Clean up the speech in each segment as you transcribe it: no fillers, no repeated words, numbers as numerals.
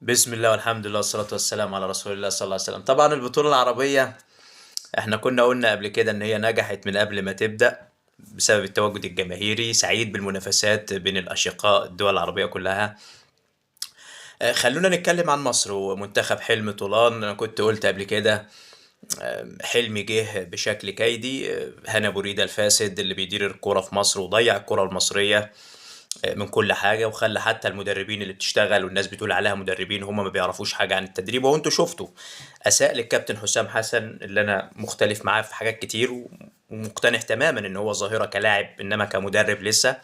بسم الله والحمد لله والصلاة والسلام على رسول الله صلى الله عليه وسلم. طبعا البطولة العربية احنا كنا قلنا قبل كده ان هي نجحت من قبل ما تبدأ بسبب التواجد الجماهيري. سعيد بالمنافسات بين الأشقاء الدول العربية كلها. خلونا نتكلم عن مصر ومنتخب حلمي طولان. انا كنت قلت قبل كده حلمي جه بشكل كيدي. هنا بوريدة الفاسد اللي بيدير الكرة في مصر وضيع الكرة المصرية من كل حاجة، وخلى حتى المدربين اللي بتشتغل والناس بتقول عليها مدربين هم ما بيعرفوش حاجة عن التدريب. وانتوا شفتوا أساء للكابتن حسام حسن اللي أنا مختلف معاه في حاجات كتير ومقتنع تماما ان هو ظاهرة كلاعب، انما كمدرب لسه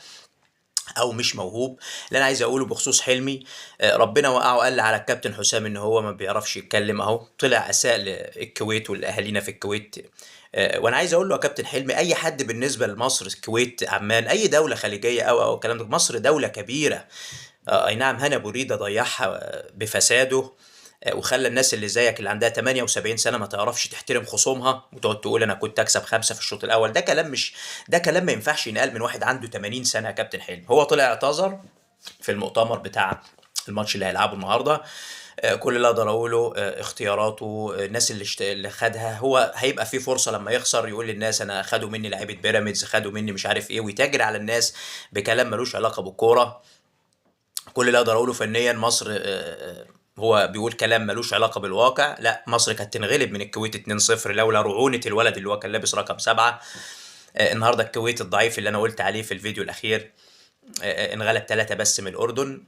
او مش موهوب. اللي انا عايز اقوله بخصوص حلمي، ربنا وقعه وقال على الكابتن حسام ان هو ما بيعرفش يتكلم، اهو طلع اساء للكويت والاهالينا في الكويت. وانا عايز اقول له يا كابتن حلمي، اي حد بالنسبه لمصر، الكويت، عمان، اي دوله خليجيه او الكلام ده، مصر دوله كبيره. اي نعم، هنا بوريده ضيعها بفساده. وخلى الناس اللي زيك اللي عندها 78 سنه ما تعرفش تحترم خصومها وتقعد تقول انا كنت اكسب خمسه في الشوط الاول. ده كلام مش، ده كلام ما ينفعش ينقال من واحد عنده 80 سنه يا كابتن حلمي. هو طلع اعتذر في المؤتمر بتاع الماتش اللي هيلعبه النهارده. كل اللي اقدر اقوله اختياراته، الناس اللي خدها، هو هيبقى في فرصه لما يخسر يقول للناس انا خدوا مني لعيبه بيراميدز، خدوا مني مش عارف ايه، ويتاجر على الناس بكلام ملوش علاقه بالكوره. كل اللي اقدر اقوله فنيا مصر، هو بيقول كلام ملوش علاقه بالواقع. لا، مصر كانت تنغلب من الكويت 2-0 لولا رعونه الولد اللي هو كان لابس رقم 7. النهارده الكويت الضعيف اللي انا قلت عليه في الفيديو الاخير انغلب 3 بس من الاردن.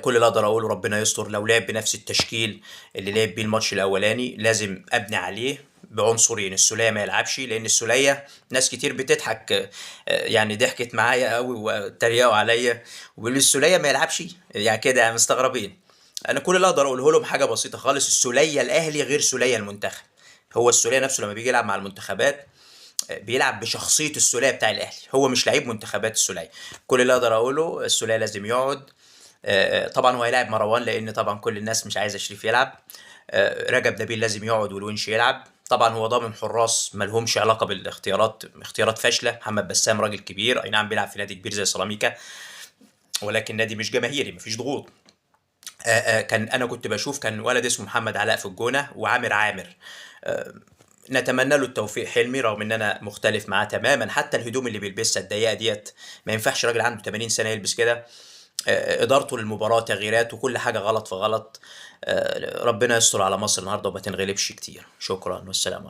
كل اللي اقدر اقوله ربنا يستر. لو لعب بنفس التشكيل اللي لعب بيه الماتش الاولاني لازم ابني عليه بعنصرين: السوليه ما يلعبش، لان السوليه ناس كتير بتضحك، يعني ضحكت معايا قوي وتريقوا عليا وبيقولوا السوليه ما يلعبش، يعني كده مستغربين. انا كل اللي اقدر اقوله لهم حاجه بسيطه خالص: السوليه الاهلي غير سوليه المنتخب. هو السوليه نفسه لما بيجي يلعب مع المنتخبات بيلعب بشخصيه السوليه بتاع الاهلي، هو مش لعيب منتخبات السوليه. كل اللي اقدر اقوله السوليه لازم يقعد. طبعا هو هيلاعب مروان لان طبعا كل الناس مش عايزه شريف يلعب. رجب نبيل لازم يقعد والونش يلعب. طبعا هو ضامن حراس مالهمش علاقه بالاختيارات، اختيارات فاشله. محمد بسام راجل كبير، اي نعم بيلعب في نادي كبير زي سيراميكا، ولكن نادي مش جماهيري، مفيش ضغوط. كان انا كنت بشوف كان ولد اسمه محمد علاء في الجونه وعامر عامر. آه، نتمنى له التوفيق حلمي، رغم ان انا مختلف معاه تماما. حتى الهدوم اللي بيلبسها الضيقه ديت ما ينفعش راجل عنده 80 سنه يلبس كده. ادارته للمباراه، تغييرات وكل حاجه غلط في غلط. ربنا يستر على مصر النهارده وما تنغلبش كتير. شكرا والسلام عليكم.